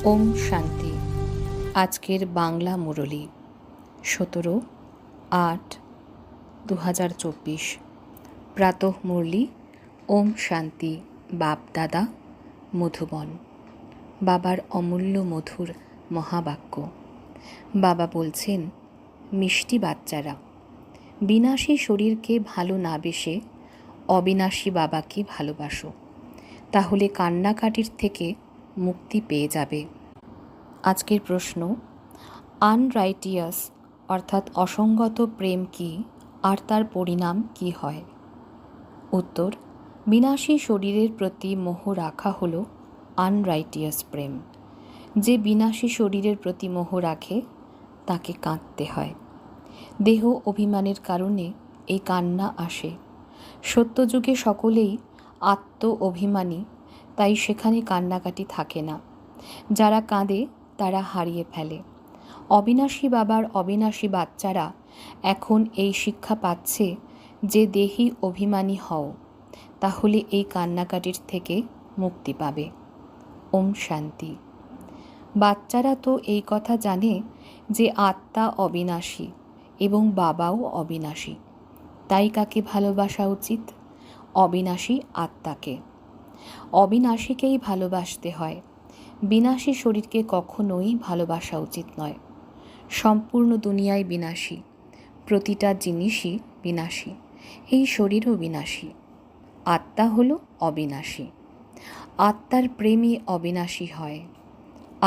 ওম শান্তি। আজকের বাংলা মুরলী 17/8/2024। প্রাতঃ মুরলী। ওম শান্তি। বাপ দাদা মধুবন। বাবার অমূল্য মধুর মহাবাক্য। বাবা বলছেন, মিষ্টি বাচ্চারা, বিনাশী শরীরকে ভালো না বেসে অবিনাশী বাবাকে ভালোবাসো, তাহলে কান্নাকাটির থেকে মুক্তি পেয়ে যাবে। আজকের প্রশ্ন, আনরাইটিয়াস অর্থাৎ অসঙ্গত প্রেম কি, আর তার পরিণাম কি হয়? উত্তর, বিনাশী শরীরের প্রতি মোহ রাখা হল আনরাইটিয়াস প্রেম। যে বিনাশী শরীরের প্রতি মোহ রাখে তাকে কাঁদতে হয়। দেহ অভিমানের কারণে এই কান্না আসে। সত্যযুগে সকলেই আত্ম অভিমানী, তাই সেখানে কান্নাকাটি থাকে না। যারা কাঁদে তারা হারিয়ে ফেলে। অবিনাশী বাবার অবিনাশী বাচ্চারা এখন এই শিক্ষা পাচ্ছে যে দেহি অভিমানী হও, তাহলে এই কান্নাকাটির থেকে মুক্তি পাবে। ওম শান্তি। বাচ্চারা তো এই কথা জানে যে আত্মা অবিনাশী এবং বাবাও অবিনাশী, তাই কাকে ভালোবাসা উচিত? অবিনাশী আত্মাকে। অবিনাশীকেই ভালোবাসতে হয়। বিনাশী শরীরকে কখনোই ভালোবাসা উচিত নয়। সম্পূর্ণ দুনিয়ায় বিনাশী, প্রতিটা জিনিসই বিনাশী, এই শরীরও বিনাশী। আত্মা হলো অবিনাশী। আত্মার প্রেমই অবিনাশী হয়।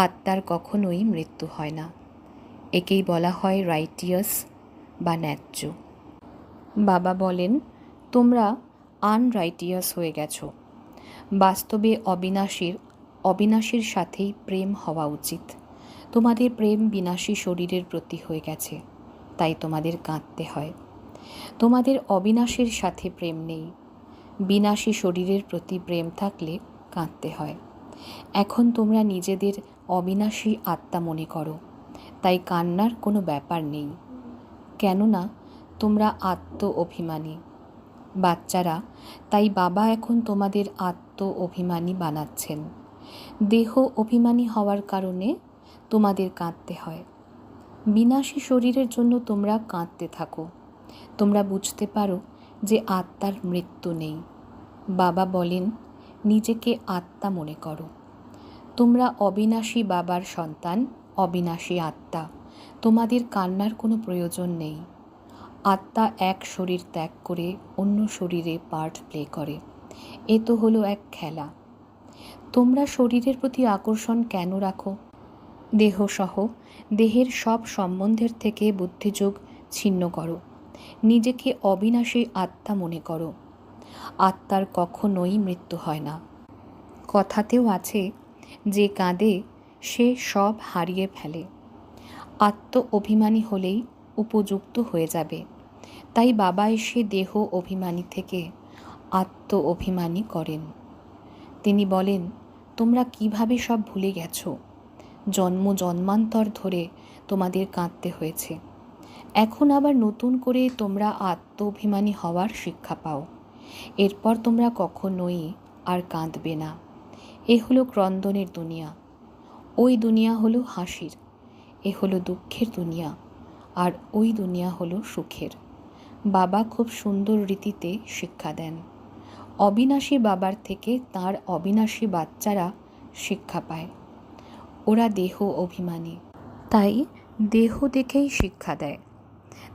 আত্মার কখনোই মৃত্যু হয় না। একেই বলা হয় রাইটিয়াস বা ন্যায্য। বাবা বলেন, তোমরা আনরাইটিয়াস হয়ে গেছো। বাস্তবে অবিনাশীর সাথেই প্রেম হওয়া উচিত। তোমাদের প্রেম বিনাশী শরীরের প্রতি হয়ে গেছে, তাই তোমাদের কাঁদতে হয়। তোমাদের অবিনাশীর সাথে প্রেম নেই। বিনাশী শরীরের প্রতি প্রেম থাকলে কাঁদতে হয়। এখন তোমরা নিজেদের অবিনাশী আত্মা মনে করো, তাই কান্নার কোনো ব্যাপার নেই। কেননা তোমরা আত্ম অভিমানী বাচ্চারা, তাই বাবা এখন তোমাদের আত্ম অভিমানী বানাচ্ছেন। দেহ অভিমানী হওয়ার কারণে তোমাদের কাঁদতে হয়। বিনাশী শরীরের জন্য তোমরা কাঁদতে থাকো। তোমরা বুঝতে পারো যে আত্মার মৃত্যু নেই। বাবা বলেন, নিজেকে আত্মা মনে করো। তোমরা অবিনাশী বাবার সন্তান, অবিনাশী আত্মা। তোমাদের কান্নার কোনো প্রয়োজন নেই। আত্মা এক শরীর ত্যাগ করে অন্য শরীরে পার্ট প্লে করে। এ তো হলো এক খেলা। তোমরা শরীরের প্রতি আকর্ষণ কেন রাখো? দেহসহ দেহের সব সম্বন্ধের থেকে বুদ্ধিযোগ ছিন্ন করো। নিজেকে অবিনাশী আত্মা মনে করো। আত্মার কখনোই মৃত্যু হয় না। কথাতেও আছে, যে কাঁদে সে সব হারিয়ে ফেলে। আত্ম অভিমানী হলেই উপযুক্ত হয়ে যাবে। তাই বাবা এসে দেহ অভিমানী থেকে আত্ম অভিমানী করেন। তিনি বলেন, তোমরা কিভাবে সব ভুলে গেছো? জন্ম জন্মান্তর ধরে তোমাদের কাঁদতে হয়েছে। এখন আবার নতুন করে তোমরা আত্ম অভিমানী হওয়ার শিক্ষা পাও। এরপর তোমরা কখনোই আর কাঁদবে না। এ হলো ক্রন্দনের দুনিয়া। ওই দুনিয়া হলো হাসির। এ হলো দুঃখের দুনিয়া, আর ওই দুনিয়া হলো সুখের। বাবা খুব সুন্দর রীতিতে শিক্ষা দেন। অবিনাশী বাবার থেকে তার অবিনাশী বাচ্চারা শিক্ষা পায়। ওরা দেহ অভিমানী, তাই দেহ দেখেই শিক্ষা দেয়।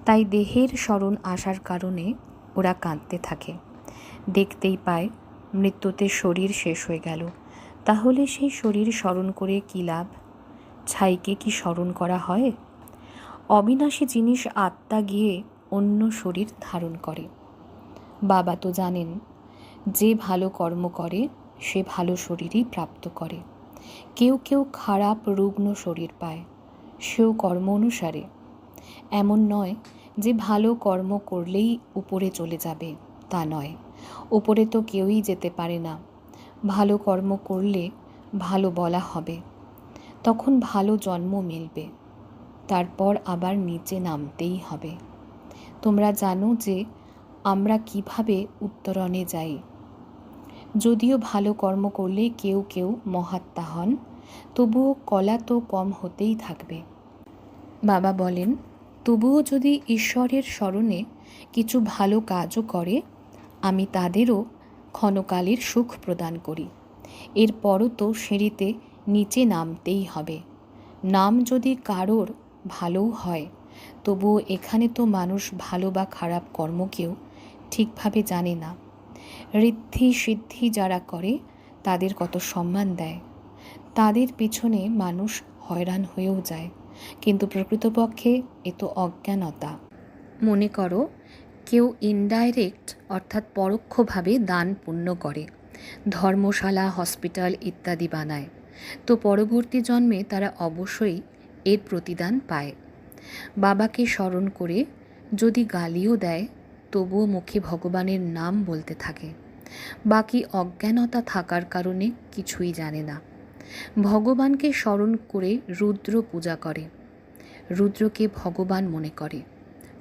তাই দেহের স্মরণ আসার কারণে ওরা কাঁদতে থাকে। দেখতেই পায় মৃত্যুতে শরীর শেষ হয়ে গেল, তাহলে সেই শরীর স্মরণ করে কী লাভ? ছাইকে কি স্মরণ করা হয়? অবিনাশী জিনিস আত্মা গিয়ে অন্য শরীর ধারণ করে। বাবা তো জানেন, যে ভালো কর্ম করে সে ভালো শরীরই প্রাপ্ত করে। কেউ কেউ খারাপ রুগ্ন শরীর পায়, সেও কর্ম অনুসারে। এমন নয় যে ভালো কর্ম করলেই উপরে চলে যাবে, তা নয়। উপরে তো কেউই যেতে পারে না। ভালো কর্ম করলে ভালো বলা হবে, তখন ভালো জন্ম মিলবে। তারপর আবার নিচে নামতেই হবে। তোমরা জানো যে আমরা কিভাবে উত্তরণে যাই। যদিও ভালো কর্ম করলে কেউ কেউ মহাত্মা হন, তবুও কলা তো কম হতেই থাকবে। বাবা বলেন, তবুও যদি ঈশ্বরের স্মরণে কিছু ভালো কাজও করে, আমি তাদেরও ক্ষণকালের সুখ প্রদান করি। এরপরও তো সিঁড়িতে নিচে নামতেই হবে। নাম যদি কারোর ভালোও হয়, তবুও এখানে তো মানুষ ভালো বা খারাপ কর্মকেও ঠিকভাবে জানে না। ঋদ্ধি সিদ্ধি যারা করে তাদের কত সম্মান দেয়, তাদের পিছনে মানুষ হয়রান হয়েও যায়, কিন্তু প্রকৃতপক্ষে এ তো অজ্ঞানতা। মনে করো কেউ ইনডাইরেক্ট অর্থাৎ পরোক্ষভাবে দান পুণ্য করে, ধর্মশালা, হসপিটাল ইত্যাদি বানায়, তো পরবর্তী জন্মে তারা অবশ্যই এর প্রতিদান পায়। বাবাকে স্মরণ করে যদি গালিও দেয়, তবুও মুখে ভগবানের নাম বলতে থাকে। বাকি অজ্ঞানতা থাকার কারণে কিছুই জানে না। ভগবানকে স্মরণ করে রুদ্র পূজা করে, রুদ্রকে ভগবান মনে করে,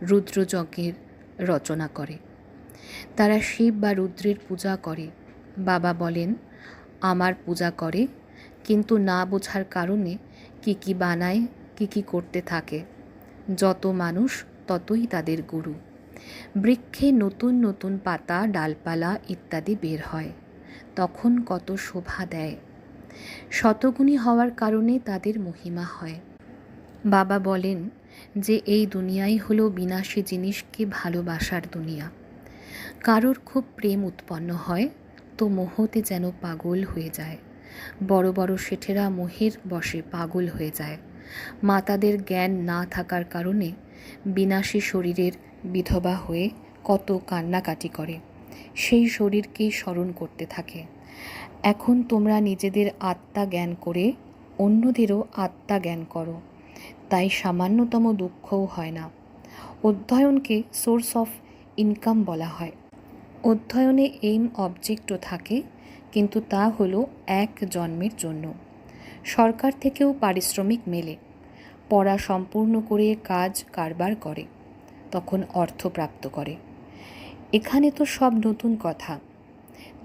রুদ্রযজ্ঞের রচনা করে। তারা শিব বা রুদ্রের পূজা করে। বাবা বলেন, আমার পূজা করে, কিন্তু না বোঝার কারণে কি বানায়, কি করতে থাকে। যত মানুষ ততই তাদের গুরু। বৃক্ষে নতুন নতুন পাতা, ডালপালা ইত্যাদি বের হয়, তখন কত শোভা দেয়। শতগুণী হওয়ার কারণে তাদের মহিমা হয়। বাবা বলেন যে এই দুনিয়াই হলো বিনাশী জিনিসকে ভালোবাসার দুনিয়া। কারোর খুব প্রেম উৎপন্ন হয় তো মোহতে যেন পাগল হয়ে যায়। বড় বড় শেঠেরা মোহের বশে পাগল হয়ে যায়। মাতাদের জ্ঞান না থাকার কারণে বিনাশী শরীরের বিধবা হয়ে কত কান্নাকাটি করে, সেই শরীরকেই স্মরণ করতে থাকে। এখন তোমরা নিজেদের আত্মা জ্ঞান করে অন্যদেরও আত্মা জ্ঞান করো, তাই সামান্যতম দুঃখও হয় না। অধ্যয়নকে সোর্স অফ ইনকাম বলা হয়। অধ্যয়নে এইম অবজেক্টও থাকে, কিন্তু তা হলো এক জন্মের জন্য। সরকার থেকেও পারিশ্রমিক মেলে। পড়া সম্পূর্ণ করে কাজ কারবার করে, তখন অর্থ প্রাপ্ত করে। এখানে তো সব নতুন কথা।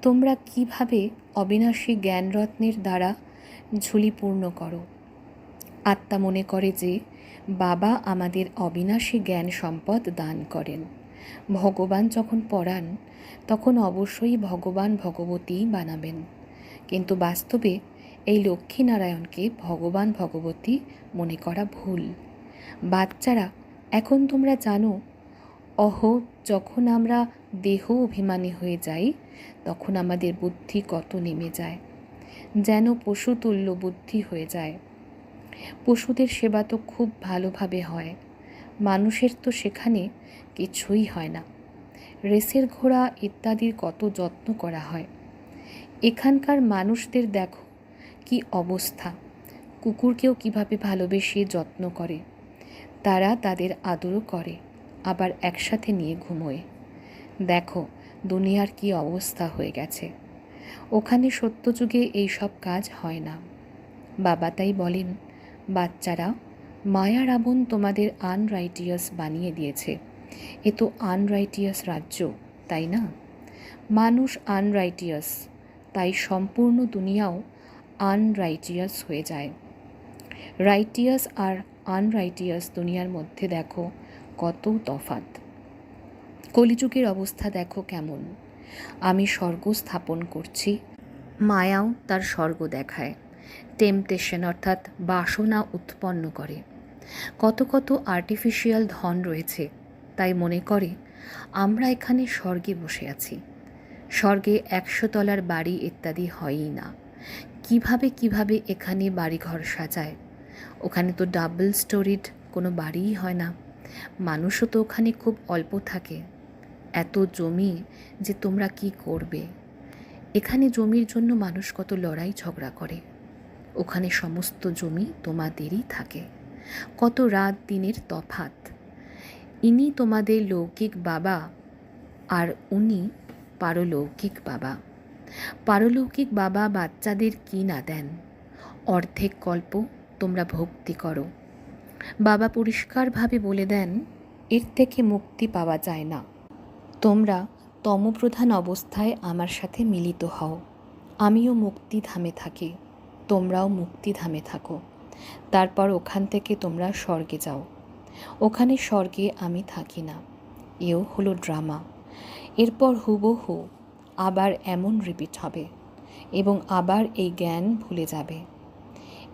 তোমরা কিভাবে অবিনাশী জ্ঞানরত্নের দ্বারা ঝুলি পূর্ণ করো। আত্মা মনে করে যে বাবা আমাদের অবিনাশী জ্ঞান সম্পদ দান করেন। ভগবান যখন পড়ান তখন অবশ্যই ভগবান ভগবতী বানাবেন, কিন্তু বাস্তবে এই লক্ষ্মীনারায়ণকে ভগবান ভগবতী মনে করা ভুল। বাচ্চারা, এখন তোমরা জানো, যখন আমরা দেহ অভিমানী হয়ে যাই, তখন আমাদের বুদ্ধি কত নেমে যায়, যেন পশুতুল্য বুদ্ধি হয়ে যায়। পশুদের সেবা তো খুব ভালোভাবে হয়, মানুষের তো সেখানে কিছুই হয় না। রেসের ঘোড়া ইত্যাদির কত যত্ন করা হয়। এখানকার মানুষদের দেখো কি অবস্থা, কুকুরকেও কিভাবে ভালোবেসে যত্ন করে। তারা তাদের আদরও করে, আবার একসাথে নিয়ে ঘুমোয়। দেখো দুনিয়ার কি অবস্থা হয়ে গেছে। ওখানে সত্যযুগে এইসব কাজ হয় না। বাবা তাই বলেন, বাচ্চারা, মায়া রাবণ তোমাদের আনরাইটিয়াস বানিয়ে দিয়েছে। এ তো আনরাইটিয়াস রাজ্য, তাই না? মানুষ আনরাইটিয়াস, তাই সম্পূর্ণ দুনিয়াও আনরাইটিয়াস হয়ে যায়। রাইটিয়াস আর আনরাইটিয়াস দুনিয়ার মধ্যে দেখো কত তফাৎ। কলিযুগের অবস্থা দেখো কেমন। আমি স্বর্গ স্থাপন করছি, মায়াও তার স্বর্গ দেখায়। টেম্পটেশন অর্থাৎ বাসনা উৎপন্ন করে। কত কত আর্টিফিশিয়াল ধন রয়েছে, তাই মনে করে আমরা এখানে স্বর্গে বসে আছি। স্বর্গে 100 তলার বাড়ি ইত্যাদি হয়ই না। কিভাবে এখানে বাড়িঘর সাজায়। ওখানে তো ডাবল স্টোরিড কোনো বাড়িই হয় না। মানুষও তো ওখানে খুব অল্প থাকে। এত জমি যে তোমরা কি করবে। এখানে জমির জন্য মানুষ কত লড়াই ঝগড়া করে, ওখানে সমস্ত জমি তোমাদেরই থাকে। কত রাত দিনের তফাৎ। ইনি তোমাদের লৌকিক বাবা, আর উনি পারলৌকিক বাবা। পারলৌকিক বাবা বাচ্চাদের কি না দেন। অর্ধেক কল্প তোমরা ভক্তি করো। বাবা পরিষ্কারভাবে বলে দেন, এর থেকে মুক্তি পাওয়া যায় না। তোমরা তমপ্রধান অবস্থায় আমার সাথে মিলিত হও, আমিও মুক্তিধামে থাকি। তোমরাও মুক্তিধামে থাকো, তারপর ওখান থেকে তোমরা স্বর্গে যাও। ওখানে স্বর্গে আমি থাকি না, এও হলো ড্রামা। এরপর হুবহু আবার এমন রিপিট হবে এবং আবার এই জ্ঞান ভুলে যাবে।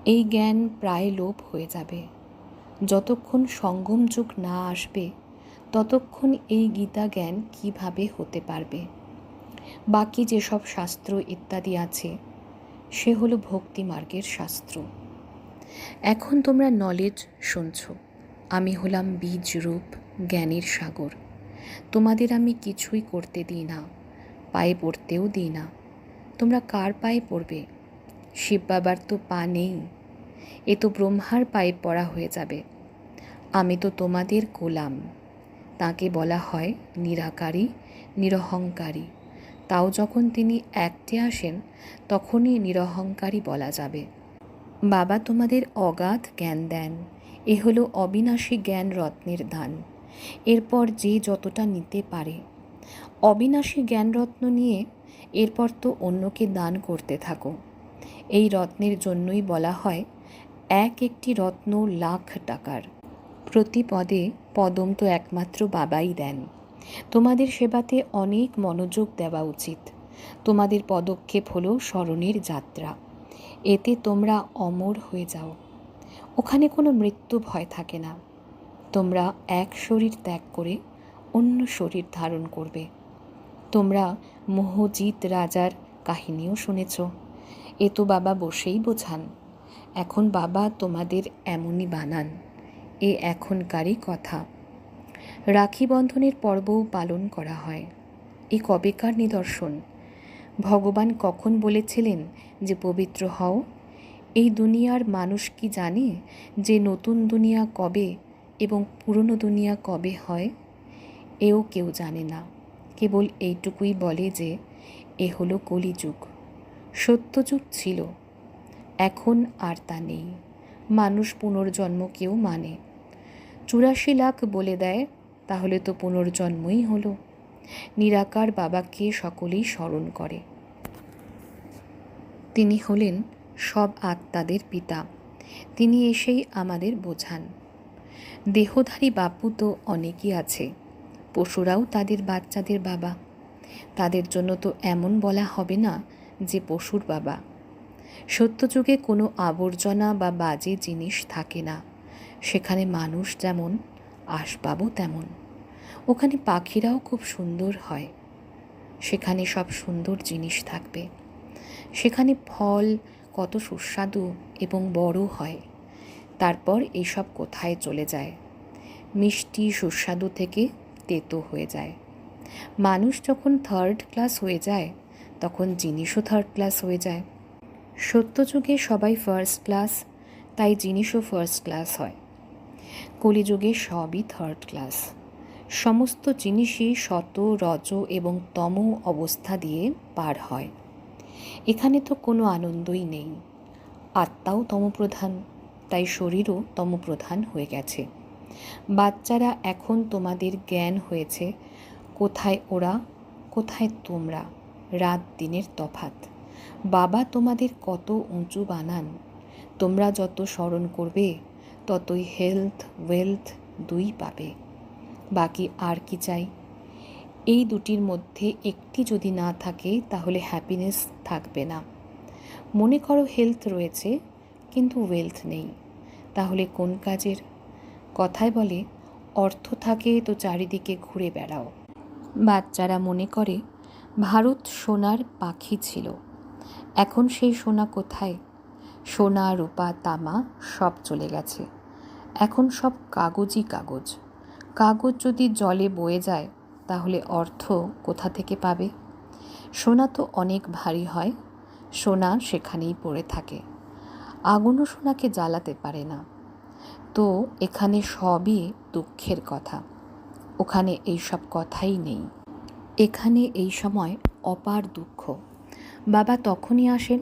এই জ্ঞান প্রায় লোপ হয়ে যাবে। যতক্ষণ সঙ্গম যুগ না আসবে ততক্ষণ এই গীতা জ্ঞান কিভাবে হতে পারবে? বাকি যেসব শাস্ত্র ইত্যাদি আছে সে হলো ভক্তি মার্গের শাস্ত্র। এখন তোমরা নলেজ শুনছ, আমি হলাম বীজ রূপ জ্ঞানের সাগর। তোমাদের আমি কিছুই করতে দিই না, পায়ে পড়তেও দিই না। তোমরা কার পায়ে পড়বে? শিব বাবার তো পা নেই, এ তো ব্রহ্মার পায়ে পড়া হয়ে যাবে। আমি তো তোমাদের গোলাম। তাকে বলা হয় নিরাকারী, নিরহংকারী। তাও যখন তিনি একটে আসেন তখনই নিরহংকারী বলা যাবে। বাবা তোমাদের অগাধ জ্ঞান দেন, এ হলো অবিনাশী জ্ঞান রত্নের দান। এরপর যে যতটা নিতে পারে, অবিনাশী জ্ঞানরত্ন নিয়ে এরপর তো অন্যকে দান করতে থাকো। এই রত্নের জন্যই বলা হয় এক একটি রত্ন লাখ টাকার। প্রতি পদে পদম তো একমাত্র বাবাই দেন। তোমাদের সেবাতে অনেক মনোযোগ দেওয়া উচিত। তোমাদের পদক্ষেপ হলো স্মরণের যাত্রা, এতে তোমরা অমর হয়ে যাও। ওখানে কোনো মৃত্যু ভয় থাকে না। তোমরা এক শরীর ত্যাগ করে অন্য শরীর ধারণ করবে। তোমরা মোহজিৎ রাজার কাহিনীও শুনেছ, এ তো বাবা বসেই বোঝান। এখন বাবা তোমাদের এমনই বানান, এ এখনকারই কথা। রাখি বন্ধনের পর্বও পালন করা হয়। এ কবেকার নিদর্শন? ভগবান কখন বলেছিলেন যে পবিত্র হও? এই দুনিয়ার মানুষ কি জানে যে নতুন দুনিয়া কবে এবং পুরনো দুনিয়া কবে হয়? এও কেউ জানে না। কেবল এইটুকুই বলে যে এ হলো কলিযুগ। সত্যযুগ ছিল, এখন আর তা নেই। মানুষ পুনর্জন্মকেও মানে। 84 লাখ বলে দেয়, তাহলে তো পুনর্জন্মই হলো। নিরাকার বাবাকে সকলেই স্মরণ করে। তিনি হলেন সব আত্মাদের পিতা। তিনি এসেই আমাদের বোঝান। দেহধারী বাপু তো অনেকই আছে, পশুরাও তাদের বাচ্চাদের বাবা। তাদের জন্য তো এমন বলা হবে না যে পশুর বাবা। সত্যযুগে কোনো আবর্জনা বা বাজে জিনিস থাকে না। সেখানে মানুষ যেমন, আসবাবও তেমন। ওখানে পাখিরাও খুব সুন্দর হয়। সেখানে সব সুন্দর জিনিস থাকবে। সেখানে ফল কত সুস্বাদু এবং বড় হয়। তারপর এইসব কোথায় চলে যায়? মিষ্টি সুস্বাদু থেকে তেতো হয়ে যায়। মানুষ যখন থার্ড ক্লাস হয়ে যায় তখন জিনিসও থার্ড ক্লাস হয়ে যায়। সত্যযুগে সবাই ফার্স্ট ক্লাস, তাই জিনিসও ফার্স্ট ক্লাস হয়। কলিযুগে সবই থার্ড ক্লাস। সমস্ত জিনিসই শত, রজ এবং তম অবস্থা দিয়ে পার হয়। এখানে তো কোনো আনন্দই নেই। আত্মাও তমপ্রধান, তাই শরীরও তমপ্রধান হয়ে গেছে। বাচ্চারা এখন তোমাদের জ্ঞান হয়েছে কোথায় ওরা, কোথায় তোমরা, রাত দিনের তফাৎ। বাবা তোমাদের কত উঁচু বানান। তোমরা যত স্মরণ করবে ততই হেলথ, ওয়েলথ দুই পাবে। বাকি আর কি চাই? এই দুটির মধ্যে একটি যদি না থাকে তাহলে হ্যাপিনেস থাকবে না। মনে করো হেলথ রয়েছে কিন্তু ওয়েলথ নেই, তাহলে কোন কাজের? কথায় বলে অর্থ থাকে তো চারিদিকে ঘুরে বেড়াও। বাচ্চারা মনে করে ভারত সোনার পাখি ছিল, এখন সেই সোনা কোথায়? সোনা, রূপা, তামা সব চলে গেছে। এখন সব কাগজই কাগজ। কাগজ যদি জলে বয়ে যায় তাহলে অর্থ কোথা থেকে পাবে? সোনা তো অনেক ভারী হয়, সোনা সেখানেই পড়ে থাকে। আগুনও সোনাকে জ্বালাতে পারে না। তো এখানে সবই দুঃখের কথা, ওখানে এইসব কথাই নেই। এখানে এই সময় অপার দুঃখ। বাবা তখনই আসেন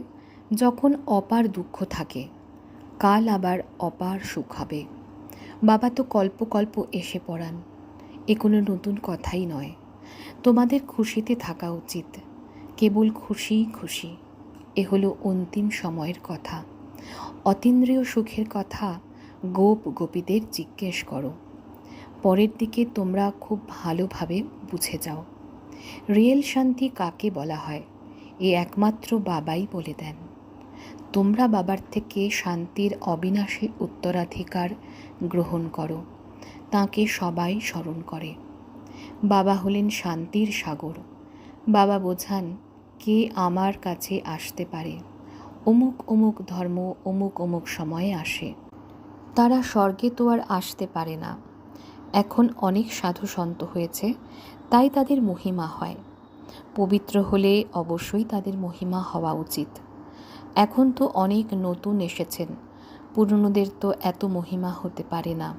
যখন অপার দুঃখ থাকে। কাল আবার অপার সুখ হবে। বাবা তো কল্প কল্প এসে পড়ান, এ কোনো নতুন কথাই নয়। তোমাদের খুশিতে থাকা উচিত, কেবল খুশি খুশি। এ হলো অন্তিম সময়ের কথা। অতীন্দ্রিয় সুখের কথা গোপীদের জিজ্ঞেস করো। পরের দিকে তোমরা খুব ভালোভাবে বুঝে যাও। রিয়েল শান্তি কাকে বলা হয় এ একমাত্র বাবাই বলে দেন। তোমরা বাবার থেকে শান্তির অবিনাশী উত্তরাধিকার গ্রহণ করো। তাঁকে সবাই স্মরণ করে। বাবা হলেন শান্তির সাগর। বাবা বোঝান কে আমার কাছে আসতে পারে। অমুক অমুক ধর্ম অমুক অমুক সময়ে আসে। তারা স্বর্গে তো আর আসতে পারে না। এখন অনেক সাধু সন্ত হয়েছে, তাই তাদের মহিমা হয়। পবিত্র হলে অবশ্যই তাদের মহিমা হওয়া উচিত। এখন তো অনেক নতুন এসেছেন, পুরনোদের তো এত মহিমা হতে পারে না।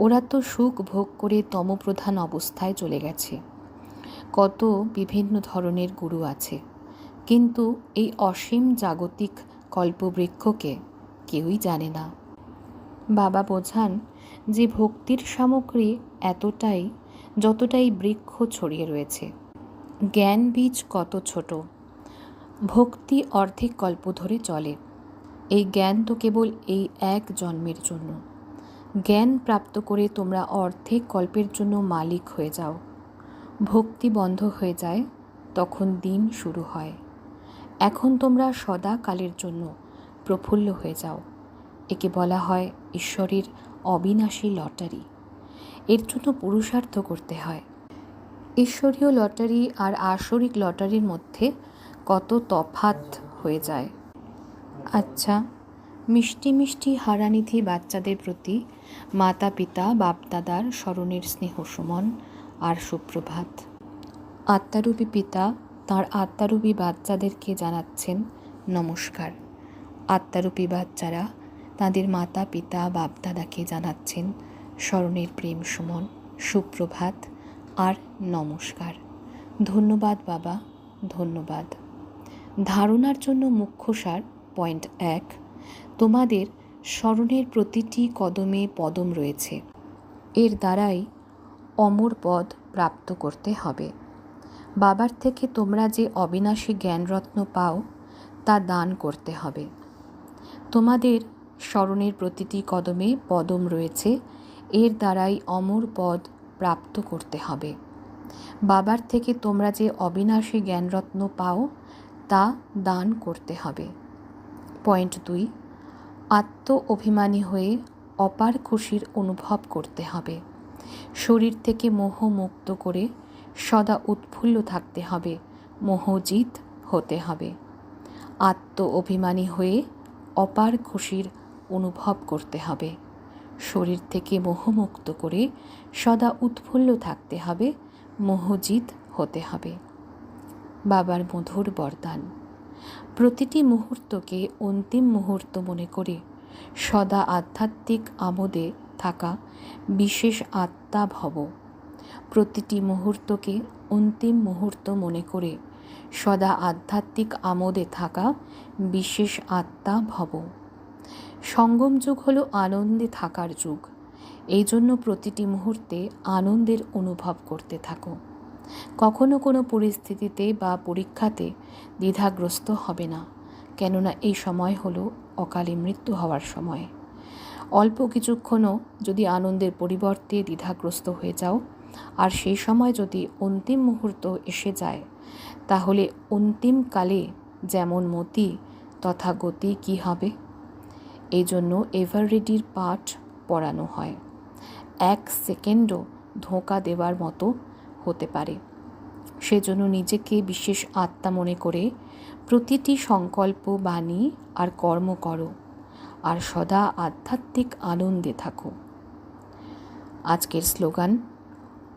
ওরা তো সুখ ভোগ করে তমপ্রধান অবস্থায় চলে গেছে। কত বিভিন্ন ধরনের গুরু আছে, কিন্তু এই অসীম জাগতিক কল্পবৃক্ষকে কেউই জানে না। বাবা বোঝান যে ভক্তির সামগ্রী এতটাই যতটাই বৃক্ষ ছড়িয়ে রয়েছে। জ্ঞান বীজ কত ছোট। ভক্তি অর্ধেক কল্প ধরে চলে। এই জ্ঞান তো কেবল এই এক জন্মের জন্য। জ্ঞান প্রাপ্ত করে তোমরা অর্ধেক কল্পের জন্য মালিক হয়ে যাও। ভক্তি বন্ধ হয়ে যায়, তখন দিন শুরু হয়। এখন তোমরা সদা কালের জন্য প্রফুল্ল হয়ে যাও। একে বলা হয় ঈশ্বরের অবিনাশী লটারি। এর জন্য পুরুষার্থ করতে হয়। ঈশ্বরীয় লটারি আর আসরিক লটারির মধ্যে কত তফাৎ হয়ে যায়। আচ্ছা, মিষ্টি মিষ্টি হারানিধি বাচ্চাদের প্রতি মাতা পিতা বাপদাদার স্মরণের স্নেহ সুমন আর সুপ্রভাত। আত্মারূপী পিতা তাঁর আত্মারূপী বাচ্চাদেরকে জানাচ্ছেন নমস্কার। আত্মারূপী বাচ্চারা তাদের মাতা পিতা বাপদাদাকে জানাচ্ছেন স্মরণের প্রেম সুমন, সুপ্রভাত আর নমস্কার। ধন্যবাদ বাবা, ধন্যবাদ। ধারণার জন্য মুখ্য সার পয়েন্ট 1, তোমাদের স্মরণের প্রতিটি কদমে পদম রয়েছে। এর দ্বারাই অমর পদ প্রাপ্ত করতে হবে। বাবার থেকে তোমরা যে অবিনাশী জ্ঞানরত্ন পাও তা দান করতে হবে। তোমাদের স্মরণের প্রতিটি কদমে পদম রয়েছে, এর দ্বারাই অমর পদ প্রাপ্ত করতে হবে। বাবার থেকে তোমরা যে অবিনাশী জ্ঞানরত্ন পাও তা দান করতে হবে। পয়েন্ট 2, আত্ম অভিমানী হয়ে অপার খুশির অনুভব করতে হবে। শরীর থেকে মোহ মুক্ত করে সদা উৎফুল্ল থাকতে হবে, মোহজিত হতে হবে। আত্ম অভিমানী হয়ে অপার খুশির অনুভব করতে হবে। শরীর থেকে মোহমুক্ত করে সদা উৎফুল্ল থাকতে হবে, মোহজিত হতে হবে। বাবার মধুর বরদান। প্রতিটি মুহূর্তকে অন্তিম মুহূর্ত মনে করে সদা আধ্যাত্মিক আমোদে থাকা বিশেষ আত্মা ভব। প্রতিটি মুহূর্তকে অন্তিম মুহূর্ত মনে করে সদা আধ্যাত্মিক আমোদে থাকা বিশেষ আত্মা ভব। সঙ্গম যুগ হলো আনন্দে থাকার যুগ। এই জন্য প্রতিটি মুহূর্তে আনন্দের অনুভব করতে থাকো। কখনো কোনো পরিস্থিতিতে বা পরীক্ষাতে দ্বিধাগ্রস্ত হবে না, কেননা এই সময় হলো অকালে মৃত্যু হওয়ার সময়। অল্প কিছুক্ষণও যদি আনন্দের পরিবর্তে দ্বিধাগ্রস্ত হয়ে যাও আর সেই সময় যদি অন্তিম মুহূর্ত এসে যায়, তাহলে অন্তিমকালে যেমন মতি তথা গতি কী হবে? এই জন্য এভার রেডির পাঠ পড়ানো হয়। 1 সেকেন্ডও ধোঁকা দেওয়ার মতো হতে পারে। সেজন্য নিজেকে বিশেষ আত্মা মনে করে প্রতিটি সংকল্প, বাণী আর কর্ম করো আর সদা আধ্যাত্মিক আনন্দে থাকো। আজকের স্লোগান,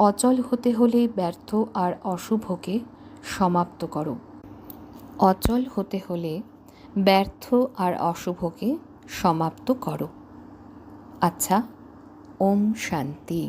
অচল হতে হলে ব্যর্থ আর অশুভকে সমাপ্ত করো। অচল হতে হলে ব্যর্থ আর অশুভকে সমাপ্ত করো। আচ্ছা, ওম শান্তি।